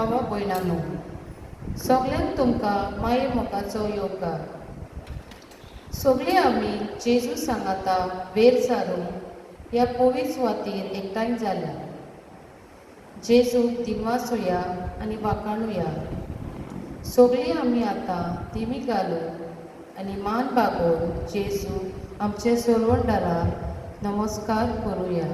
भावा भयणांनो, सगल्यांक तुमकां माये मोगाचो योगा. सगळे आमी जेजू सांगाता वेर सारूंक ह्या पवित्र सुवातेर एकठांय जाल्या. जेजूक दिनवासुया आनी वाखाणुया. सगळीं आमी आतां दिमी घालून आनी मान बागोवन जेजू आमचे सोरवंडाराक नमस्कार करुया.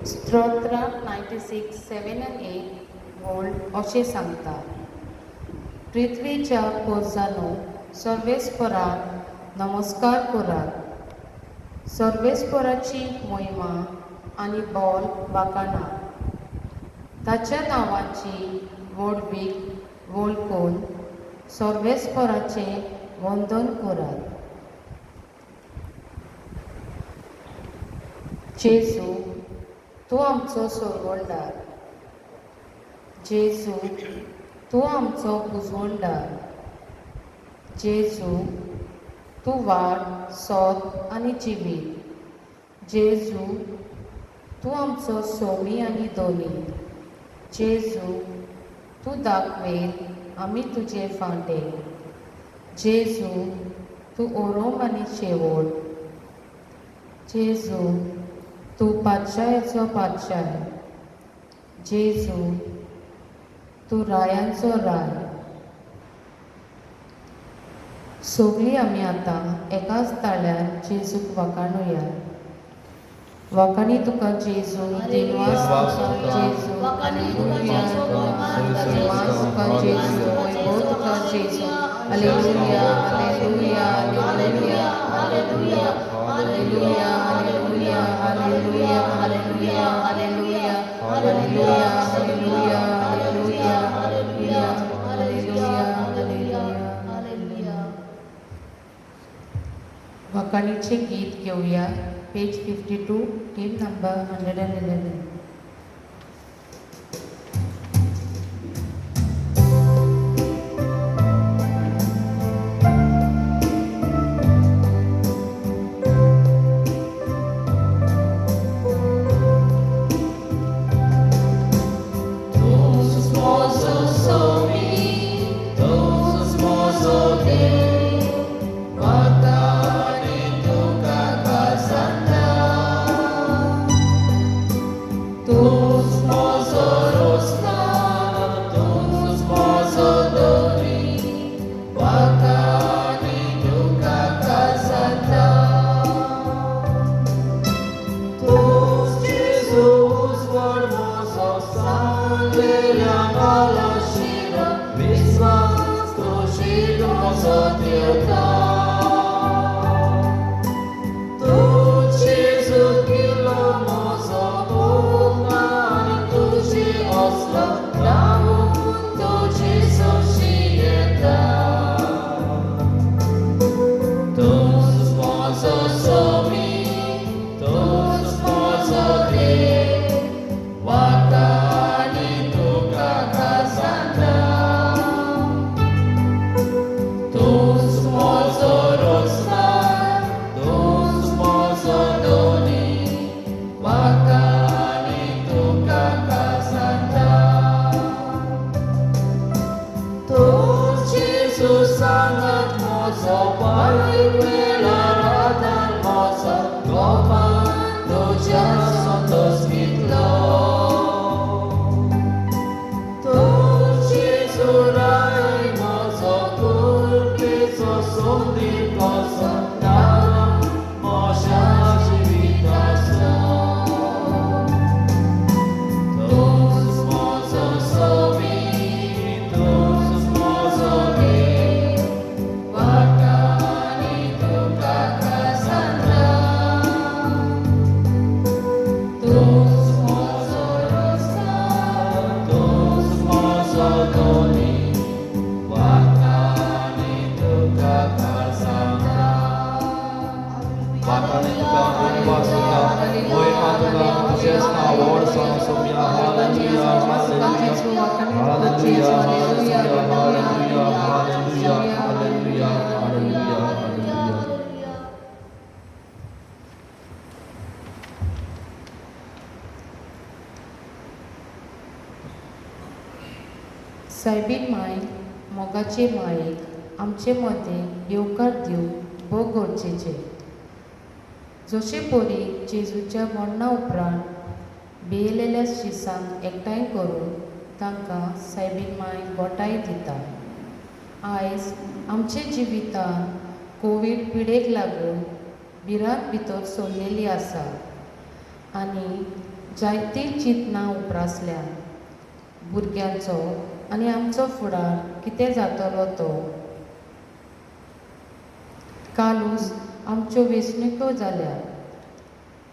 स्तोत्र 96:7 and 8 वोल्ड अशें सांगता. पृथ्वीच्या पोरसांनो, सर्वेस्पराक नमस्कार करात. सर्वेस्पराची महिमा आनी बोल वाखाणा. ताच्या नांवाची व्हडवीक वळखून सर्वेस्पराचें वंदन करात. जेजू, तूं आमचो सोरवंडार. जेजू, तूं आमचो उजवंडार. जेजू, तूं वाड, सोत आनी जिवीत. जेजू, तूं आमचो सोमी आनी दोनी. जेजू, तूं दाखवेल आमी तुजे फांटे. जेजू, तूं ओरोम आनी शेवट. जेजू, तूं पातशायाचो पातशाय. जेजू, तूं रायांचो राय. सगळीं आमी आतां एकाच ताळ्यार जेजूक वाखाणुया. वाखाणी तुका जेजू, दिनवास तुका जेजू, हालेलुया तुका जेजू, वैभव तुका जेजू. Hallelujah, hallelujah, hallelujah, hallelujah, hallelujah, hallelujah, hallelujah, hallelujah, hallelujah, hallelujah, hallelujah, hallelujah, hallelujah, hallelujah, hallelujah. वाखाणीचे गीत घेऊया. पेज 52, टीम number 111. Casa Lord, Son of Sophia, hallelujah, hallelujah, hallelujah, hallelujah, hallelujah, hallelujah, hallelujah, hallelujah, hallelujah. सायबीन माय मोगाचे मायेक आमचे मदें येवकार दिवंक भोव गरजेचें. जशे पोरी जेजूच्या मरणा उपरांत भियेलेल्या शिसांक एकठांय करून तांकां सायबीन माय गोठाय दिता. आयज आमचे जिवितान कोवीड पिडेक लागून भिरांत भितर सरलेली आसा आनी जायतीं चिंतनां उप्रासल्यान. भुरग्यांचो आनी आमचो फुडार कितें जातलो तो. कालूच आमच्यो वेंचणुको जाल्या,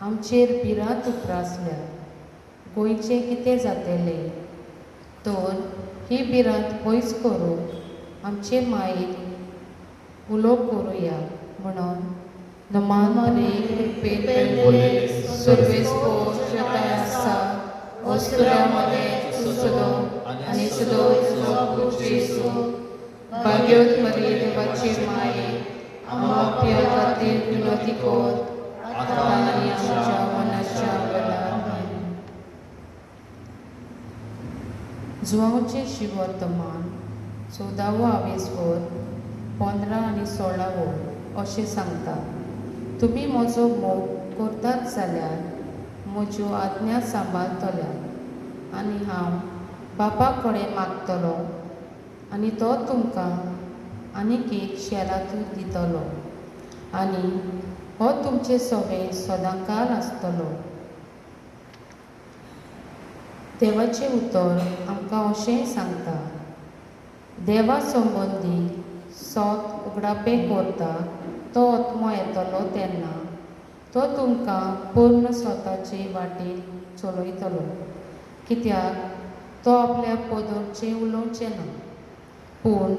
आमचेर भिरांत उप्रासल्या. गोंयचें कितें जातलें तर ही भिरांत पयस करूंक आमचे मायेक उलो करुया म्हणून नमानरे पेरले सर्वेस्पो आसा वस्तुऱ्यामध्ये सुसदो आणि सुदो जेसू भाग्योत मरी देवाचे माये आमच्या खातीर विनोदी कोर आता आनी आमच्या मनाच्या वेळार. जुवांवचें शिवर्तमान 14वो आवेसवर 15 आनी 16 अशें सांगता. तुमी म्हजो मोग करतात जाल्यार म्हज्यो आज्ञा सांबाळटल्या आनी हांव बापा कडेन मागतलों आनी तो तुमकां आनीक एक शेरातूं दितलो आनी हो तुमचे सवें सदांकाळ आसतलो. देवाचें उतर आमकां अशेंय सांगता. देवा संबंदी सोत उगडापें करता तो आत्मो येतलो तेन्ना तो तुमकां पूर्ण स्वताचे वाटेन चलयतलो. कित्याक तो आपल्या पदरचें उलोवचें ना, पूण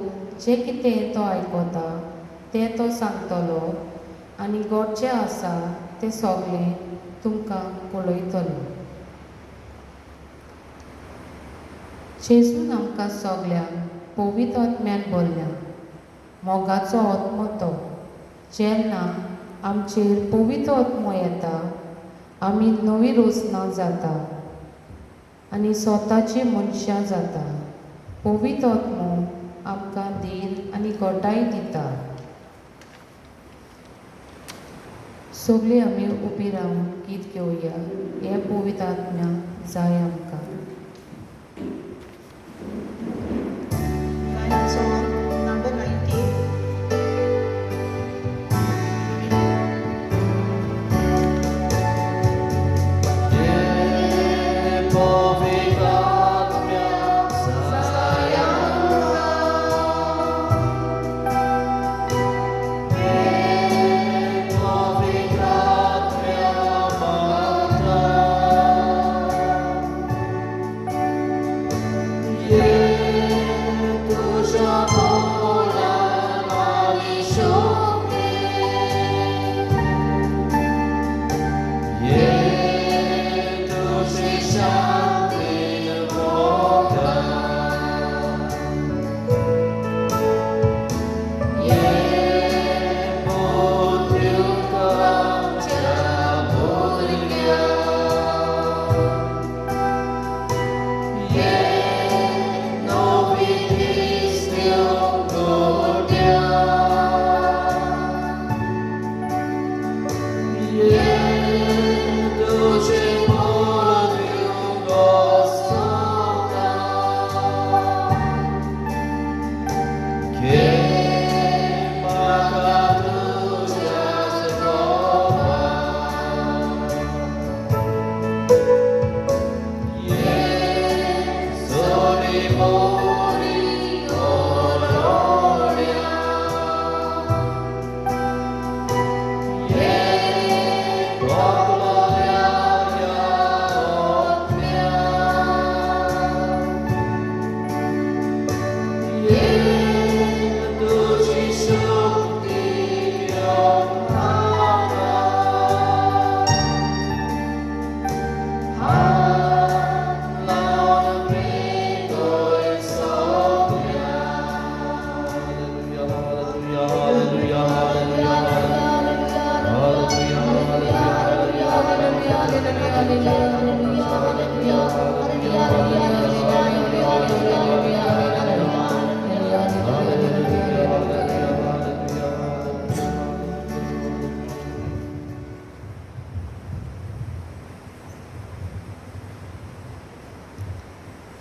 जें कितें तो आयकता तें तो सांगतलो आनी घडचें आसा तें सगळें तुमकां कळयतलो. जेजून आमकां सगळ्यांक पवित्र आत्म्यान भरल्या. मोगाचो आत्मो तो. जेन्ना आमचेर पवित्र आत्मो येता आमी नवी रोसनां जाता आनी स्वताची मनशां जाता. पवित्र आत्मो आमकां धीर आनी घटाय दिता. सगळीं आमी उबी रावन गीत घेवया. हे पवित्र आत्म्या जाय आमकां. Song number 19. Pavitra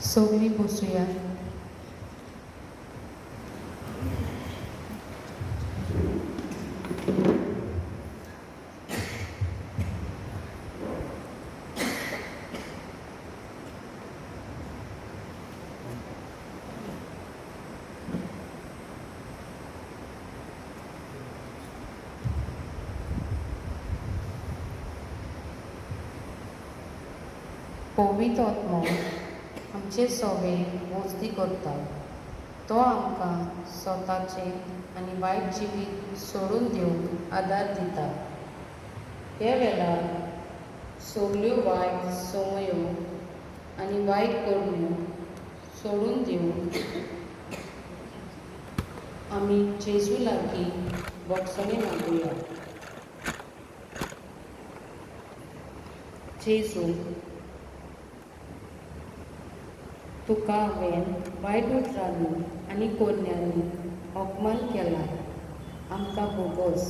सगळी बसूया. पवित्र आत्मो आमचे सगळे वस्ती करता. तो आमकां स्वताचे आनी वायट जिवीत सोडून दिवंक आदार दिता. हे वेळार सगल्यो वायट संवयो आनी वायट करण्यो सोडून दिवंक आमी जेजू लागीं भोगसणे मागुया. जेजू, तुका हांवें वायट उतरांनी आनी कोन्यांनी अपमान केला. आमकां बोगस.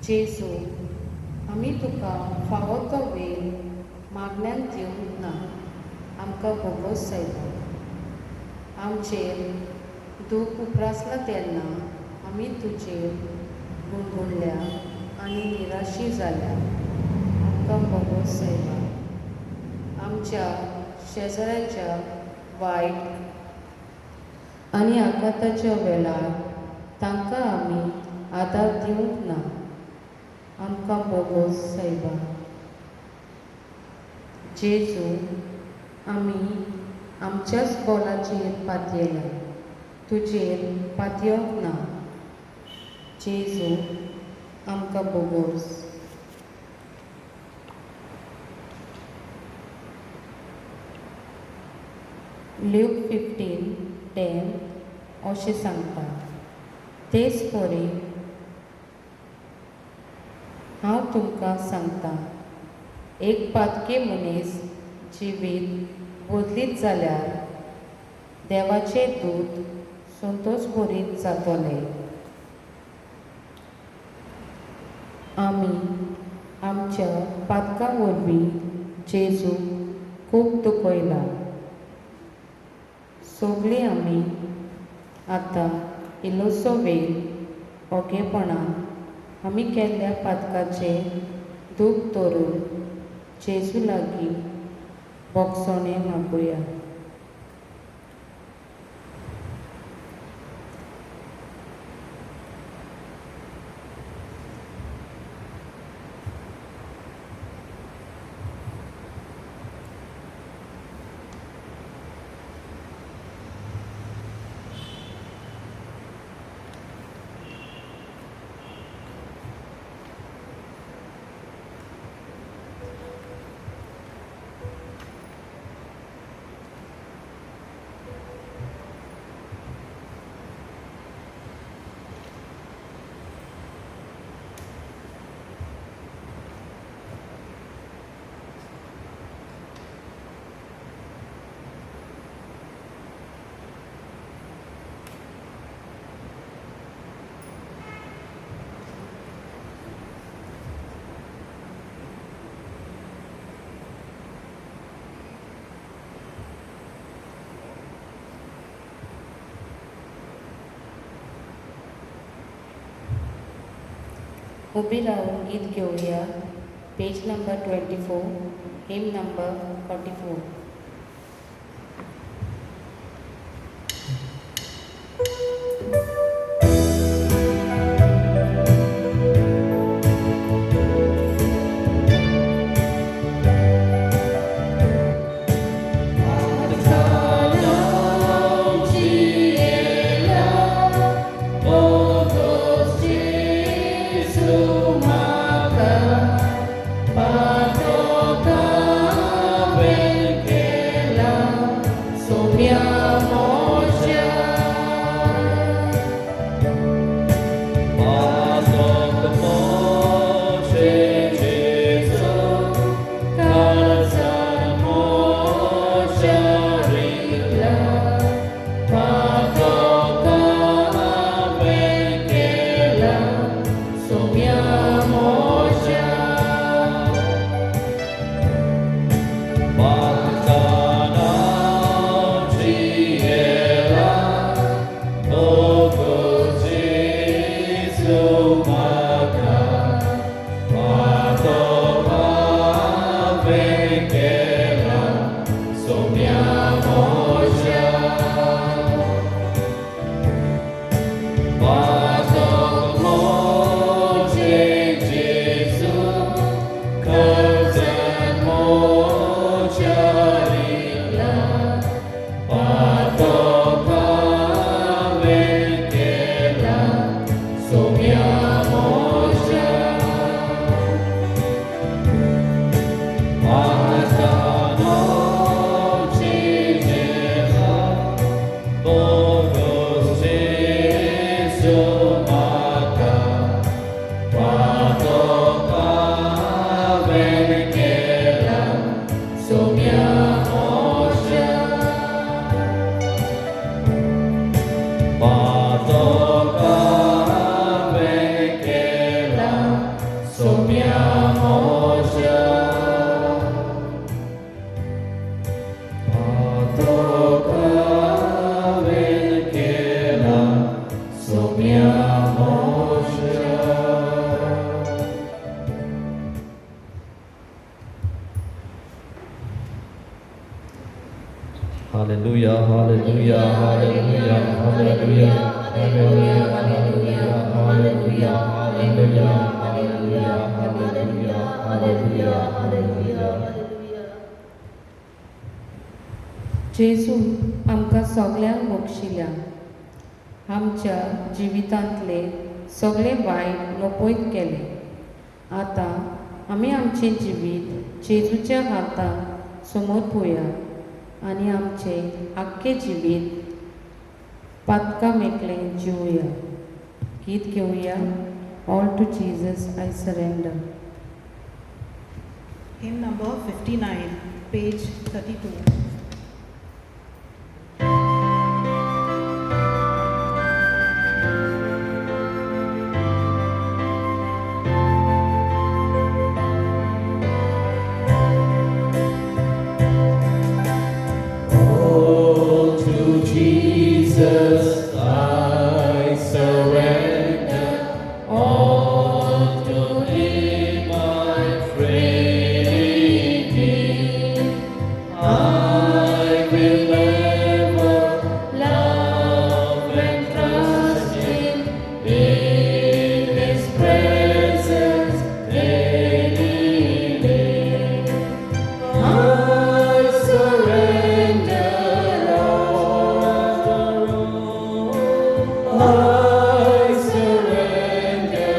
जेजू, आमी तुका फावो तो वेळ मागण्यांत दिवंक ना. आमकां बोगस जायना. आमचेर दूख उप्रासला तेन्ना आमी तुजेर गुणगुणल्या आनी निराशी जाल्या. आमकां बोगस जायना. आमच्या शेजाऱ्याच्या वायट आनी आघाताच्या वेळार तांकां आमी आदार दिवंक ना. आमकां बोगस सायबा. जेजू, आमी आमच्याच बोलाचेर पातयेला. तुजेर पातयोंक ना. जेजू, आमकां बोगस. ल्यूक 15:10 अशें सांगता. तेच परी हांव तुमकां सांगता, एक पातकी मनीस जिवीत बदलीत जाल्यार देवाचे दूत संतोश भरीत जातले. आमी आमच्या पातकां वरवीं जेजू खूब दुखयला. सगळीं आमी आतां इल्लोसो वेळ ओगेपणान आमी केल्ल्या पातकाचे दूख धरून जेजू लागीं भोगसणे मागुया. उबी राहून गीत घेऊया. Page number 24, him number 44. Hallelujah, hallelujah, hallelujah, hallelujah, hallelujah, hallelujah, hallelujah, hallelujah, hallelujah, hallelujah, hallelujah, hallelujah. जेजू आमकां सगळ्यांक बक्षिल्या आमच्या जिवितांतले सगळे वायट नपयत केले. आतां आमी आमचें जिवीत जेजूच्या हातांत समोर पळोवया आनी आमचें आख्खें जिवीत पातका मेकळें जिवया. गीत घेवया, all to Jesus I surrender. Hymn number 59, page 32. Oh, to Jesus I surrender, all to Him I freely give. I will ever love and trust Him in His presence daily live. I surrender all. I surrender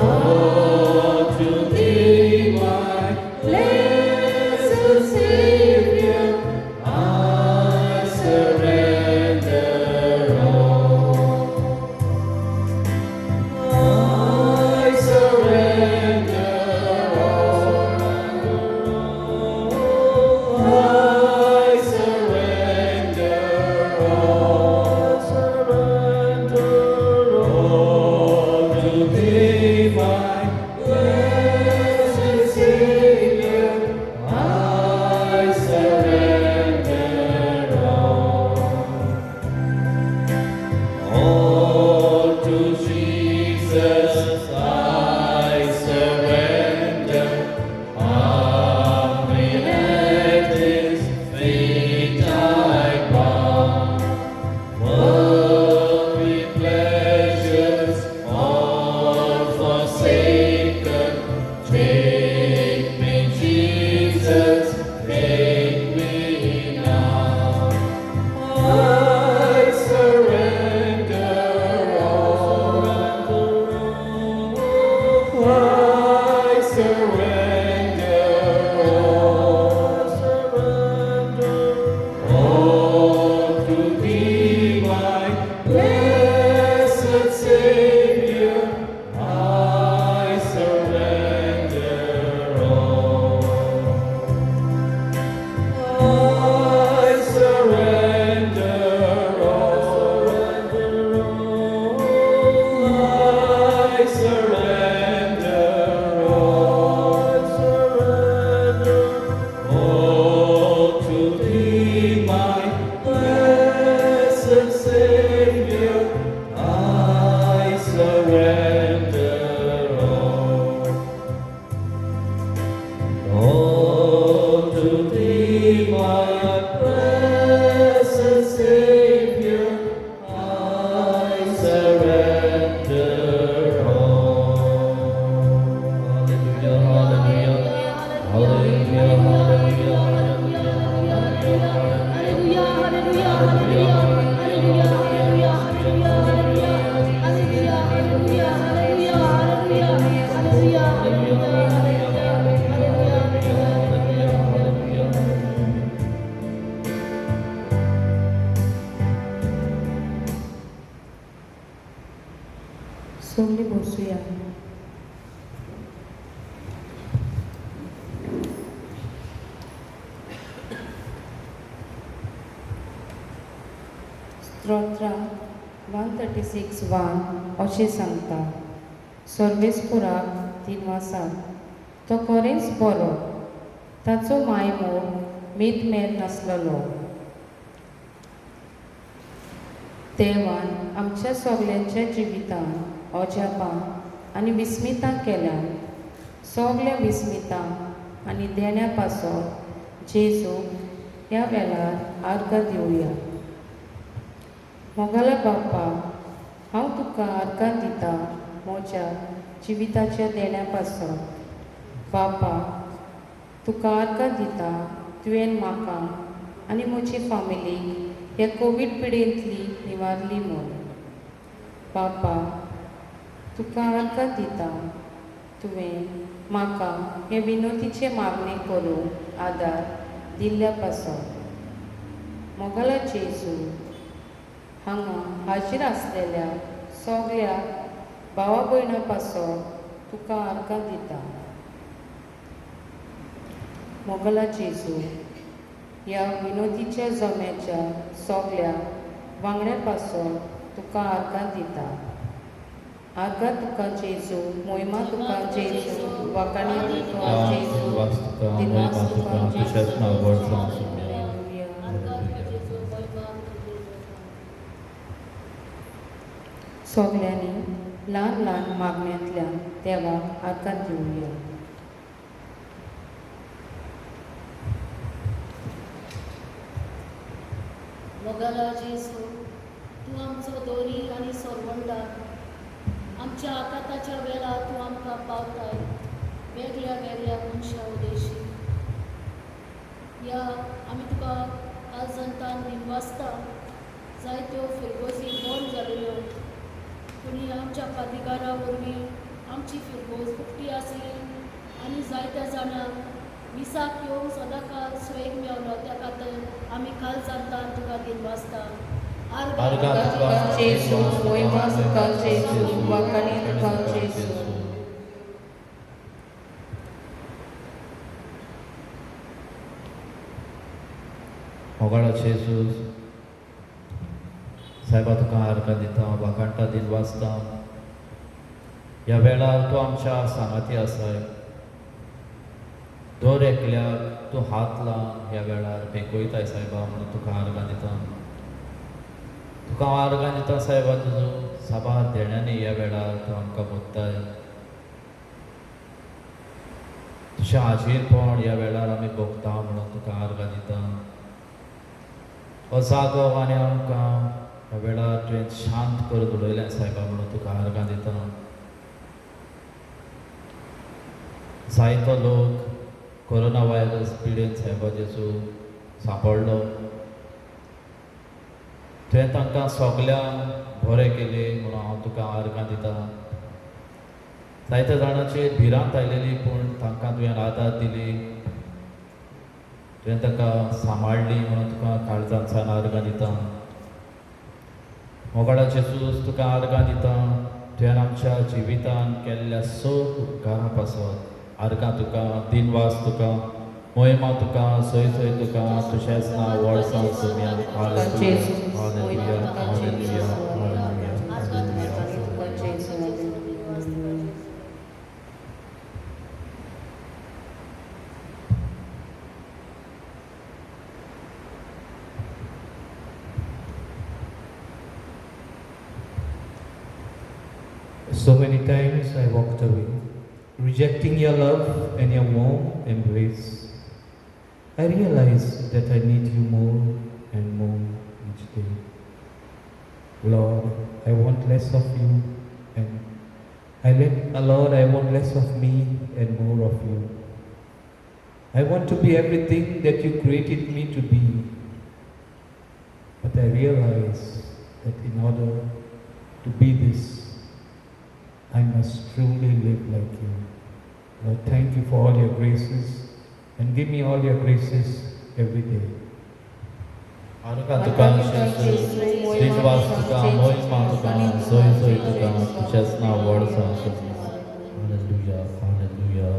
all to Thee, my blessed Savior. I surrender all. I surrender all. I surrender all. Surrender all to Thee, my blessed Savior. I surrender all to Jesus I surrender. Humbly at His feet I bow. Worldly pleasures all forsaken. Take me, Jesus, take me now. I surrender all. I surrender all to Thee, my blessed Savior. I surrender all. I surrender all. I surrender all to Thee, my blessed Savior. I surrender all to Thee, my blessed Savior. I surrender all. Hallelujah, hallelujah, hallelujah, सगळीं बसूया. स्तोत्र 136:1 अशें सांगता, सर्वेस्पुराक 3 वर्सां तो खरेंच बरो, ताचो मायमोग मेद नासलेलो. देवान आमच्या सगळ्यांच्या जिवितांत अजापां आनी विस्मितां केल्यात. सगल्या विस्मितांक आनी देण्या पासो जेजू ह्या वेळार आर्गां दिवया. मोगाला बाप्पा, हांव तुका आर्गां दिता म्हज्या जिविताच्या देण्या पासो. बाप्पा, तुका आर्गां दिता तुवें म्हाका आनी म्हजी फामिलीक ह्या कोवीड पिडेंतली निवारली म्हूण. बाप्पा, तुका आर्गां दिता तुवें म्हाका हे विनोदीचे मागणे करूंक आदार दिल्ल्या पासो. मोगाला जेजू, हांगा हाजीर आसलेल्या सगळ्या भावा भयणां पासो तुका आर्गां दिता. मोगाला जेजू, ह्या विनोदीच्या जम्याच्या सगळ्या वांगड्या पासो तुका आर्गां दिता. आर्गां तुका जेजू, मोहिमा तुका जेजू, वाकाणी तुका जेजू, दिनवास तुका जेजू. सगळ्यांनी ल्हान ल्हान मागण्यांतल्यान देवाक आर्गां दिवया. मोगाला जेजू, तूं आमचो दोरी आनी सोरवंदार. आमच्या आकाताच्या वेळार तूं आमकां पावताय वेगळ्या वेगळ्या मनशां उदेशी. ह्या आमी तुका कालजंतान दिनवासता जायत्यो फिरगोजी बंद जाल्यो, पूण आमच्या प्राधिकारा वरवीं आमची फिरगोज उक्ती आसली आनी जायत्या जाणांक विसाक येवंक सदांकाळ स्वेग मेवलो. त्या खातीर आमी कालजंतान तुका दिनवासता. आर्गां तुका जेजू, मोहिमा तुका जेजू, वाकाणी तुका जेजू. मोगाळा जेजू, सायबा तुका आर्गां दिता, वाकाणटा दिन वाचता. ह्या वेळार तूं आमच्या सांगाती आसाय. दर एकल्याक तूं हात लावन ह्या वेळार भेकयताय सायबा, म्हणून तुका आर्गां दिता. तुका हांव आर्गां दिता सायबा, तुजो साबार देण्यांनी ह्या वेळार तूं आमकां बोगताय. तुजें हाजीरपण ह्या वेळार आमी भोगता म्हणून तुका आर्गां दिता. हो जागो आनी आमकां ह्या वेळार तुवें शांत करून उडयलें सायबा, म्हणून तुका आर्गां दिता. जायतो लोक कोरोना व्हायरस पिडेन सायबा जेजू सांपडलो. तुवें तांकां सगल्यांक बरें केलें म्हणून हांव तुका आर्गां दिता. जायत्या जाणांचेर भिरांत आयलेली पूण तांकां तुवें आदार दिली. तुवें तांकां सांबाळली म्हणून तुका काळजांतल्यान आर्गां दिता. मोगाळा जेजू, तुका आर्गां दिता. तुवें आमच्या जिवितान केल्ल्या सग उपकारा पासत आर्गां तुका, दिनवास तुका, मोहिमा तुका, सोय तुका, तुजेंच नांव व्हड जावं सोम्या. Hallelujah, hallelujah, hallelujah, hallelujah. So many times I walked away, rejecting your love and your warm embrace. I realize that I need you more and more each day. Lord, I want less of you Lord, I want less of me and more of you. I want to be everything that you created me to be. But I realize that in order to be this, I must truly live like you. Lord, thank you for all your graces and give me all your graces every day. आर्गां तुका जेजू, दिनवास तुका, मोहिमा तुका, सोय तुका, तुजेंच नांव व्हड जावं सोम्या. Hallelujah, hallelujah.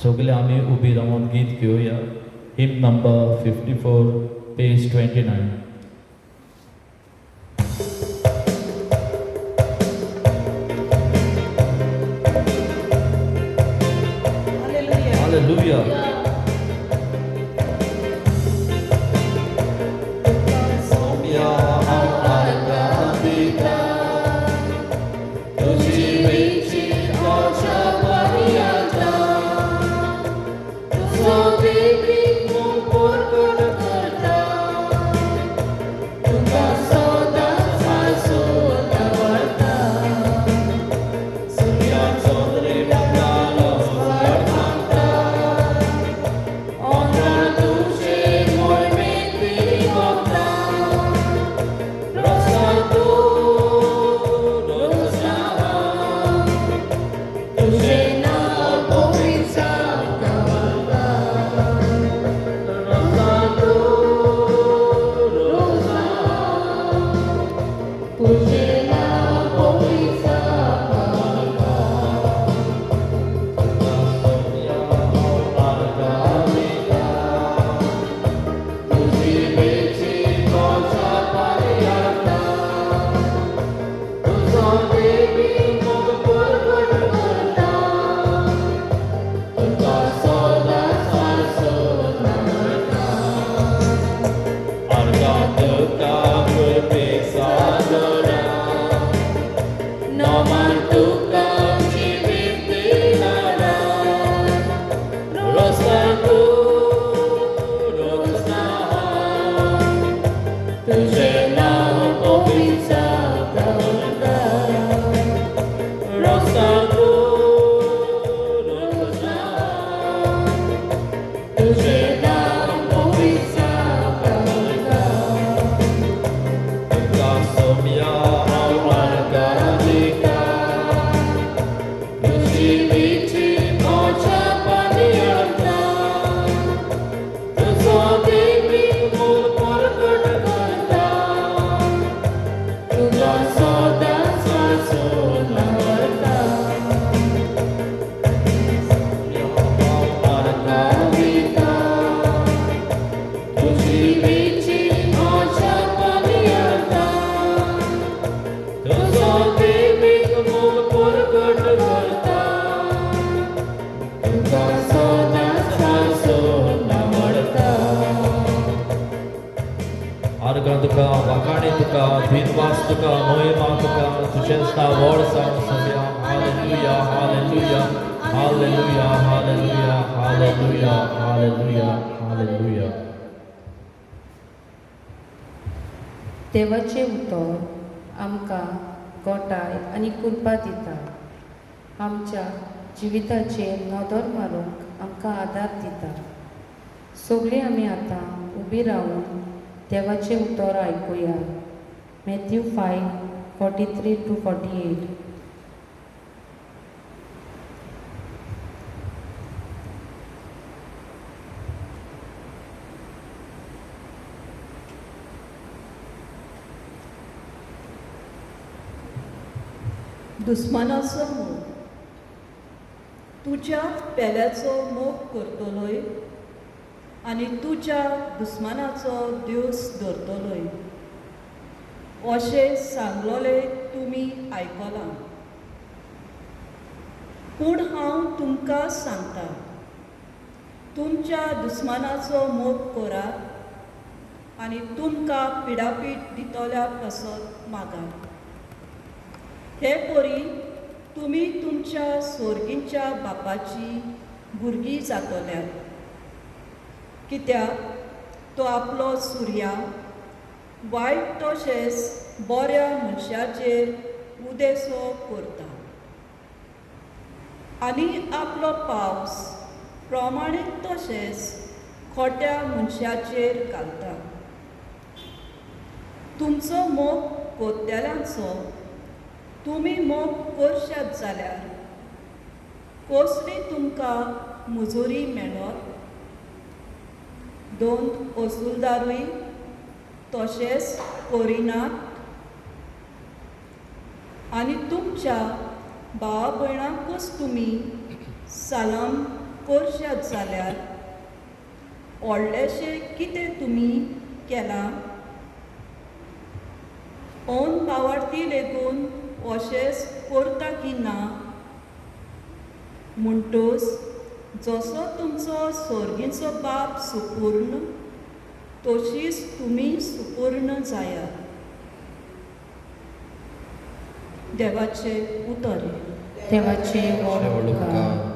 सगळे आमी उबी रावन गीत घेवया. Hymn number 54. page 29. Hallelujah. Hallelujah. सौम्या आराधिता तुझी विचित्राच्या पर्यंता तुझो देवी मुकुट करता तुका सदांच हांसून दवरता सूर्याचो रेपतालो वळखता ऑनर तुझे मोहिमेंत विरिगता रोसा तू रोसा तुझे नाव पवित्र गावता रोसा तू रोसा तुझे नाव पवित्र गावता तुझी विचित्राच्या पर्यंता तुझो देवी मुकुट करता तुका सदांच हांसून दवरता नमन तुका जिवीत दिनारा रोसा तू रोसा तुझे नाव पवित्र गावता रोसा तू रोसा तुझे नाव पवित्र गावता तुका सौम्या आराधिता तुझी विचित्राच्या पर्यंता तुझो देवी मुकुट करता तुका सदांच हांसून दवरता आराधिता तुझी विचित्राच्या पर्यंता तुझो देवी मुकुट करता तुका सदांच हांसून दवरता आर्गां तुका वाकाणी तुका दिनवास तुका मोहिमा तुका तुझेंच नांव व्हड जावं सौम्या. Hallelujah hallelujah hallelujah hallelujah hallelujah hallelujah hallelujah. देवाचें उतर आमकां गोटाय आनी कृपा दिता आमच्या जिविताचेर नदर मारूंक आमकां आदार दिता. सगळीं आमी आतां उबी रावून देवाचें उतर आयकुया. मॅथ्यू 5:43-48. दुस्मानाचो मोग तुज्या पेल्याचो मोग करतलोय आनी तुज्या दुस्मानाचो दिवस धरतलोय अशें सांगलोले तुमी आयकलां. पूण हांव तुमकां सांगता तुमच्या दुस्मानाचो मोग करात आनी तुमकां पिडापीट दितल्या पासत मागात. हे परी तुमी तुमच्या सोर्गींच्या बापाची भुरगीं जातल्यात कित्याक तो आपलो सुर्या वायट तशेंच बऱ्या मनशाचेर उदेसो करता आनी आपलो पावस प्रमाणीत तशेंच खोट्या मनशाचेर घालता. तुमचो मोग कोत्तेल्यांचो तुमी मोग करशात जाल्यार कसली तुमकां मुजोरी मेळत. दोन वसूलदारूय तशेंच करिनात आनी तुमच्या भावा भयणांकूच तुमी सालाम करशात जाल्यार व्हडलेशें कितें तुमी केला ओन पावरती लेगून अशेंच करता की ना म्हणटोच जसो तुमचो सर्गीचो बाप सुपूर्ण तशीच तुमी सुपूर्ण जायात देवाचे उतर देवाचे शेवट उपकार. उपकार